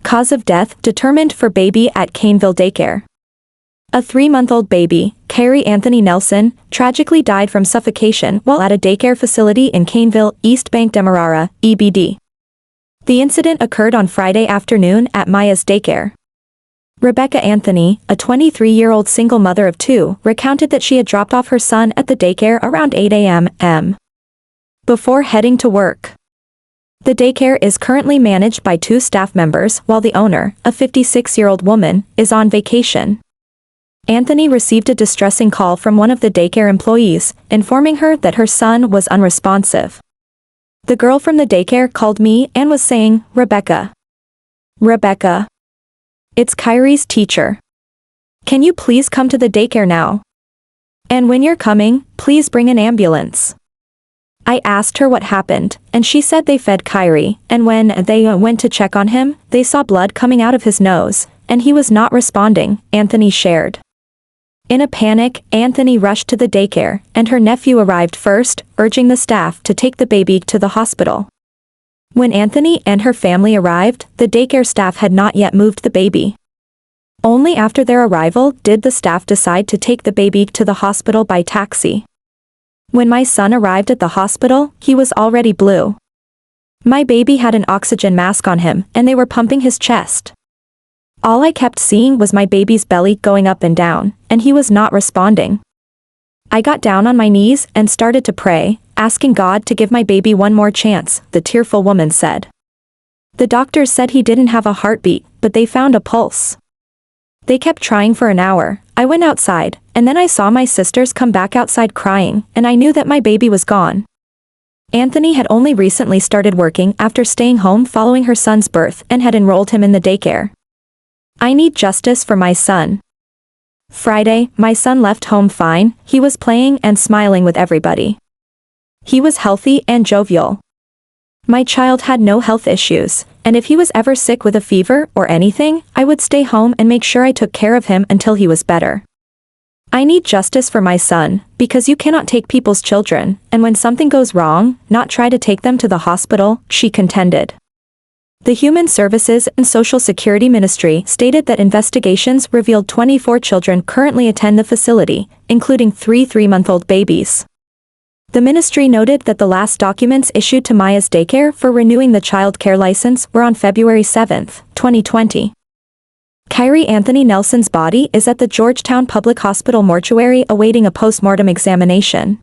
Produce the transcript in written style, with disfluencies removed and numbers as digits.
Cause of death determined for baby at Kaneville Daycare. A 3-month-old baby, Kyrie Anthony Nelson, tragically died from suffocation while at a daycare facility in Kaneville, East Bank Demerara, EBD. The incident occurred on Friday afternoon at Maya's daycare. Rebekha Anthony, a 23-year-old single mother of 2, recounted that she had dropped off her son at the daycare around 8 a.m. before heading to work. The daycare is currently managed by 2 staff members while the owner, a 56-year-old woman, is on vacation. Anthony received a distressing call from one of the daycare employees, informing her that her son was unresponsive. The girl from the daycare called me and was saying, "Rebekha. Rebekha. It's Kyrie's teacher. Can you please come to the daycare now? And when you're coming, please bring an ambulance." I asked her what happened, and she said they fed Kyrie, and when they went to check on him, they saw blood coming out of his nose, and he was not responding, Anthony shared. In a panic, Anthony rushed to the daycare, and her nephew arrived first, urging the staff to take the baby to the hospital. When Anthony and her family arrived, the daycare staff had not yet moved the baby. Only after their arrival did the staff decide to take the baby to the hospital by taxi. When my son arrived at the hospital, he was already blue. My baby had an oxygen mask on him, and they were pumping his chest. All I kept seeing was my baby's belly going up and down, and he was not responding. I got down on my knees and started to pray, asking God to give my baby one more chance, the tearful woman said. The doctors said he didn't have a heartbeat, but they found a pulse. They kept trying for an hour. I went outside, and then I saw my sisters come back outside crying, and I knew that my baby was gone. Anthony had only recently started working after staying home following her son's birth and had enrolled him in the daycare. I need justice for my son. Friday, my son left home fine. He was playing and smiling with everybody. He was healthy and jovial. My child had no health issues, and if he was ever sick with a fever or anything, I would stay home and make sure I took care of him until he was better. I need justice for my son, because you cannot take people's children, and when something goes wrong, not try to take them to the hospital, she contended. The Human Services and Social Security Ministry stated that investigations revealed 24 children currently attend the facility, including 3 3-month-old babies. The ministry noted that the last documents issued to Maya's daycare for renewing the child care license were on February 7, 2020. Kyrie Anthony Nelson's body is at the Georgetown Public Hospital mortuary awaiting a post-mortem examination.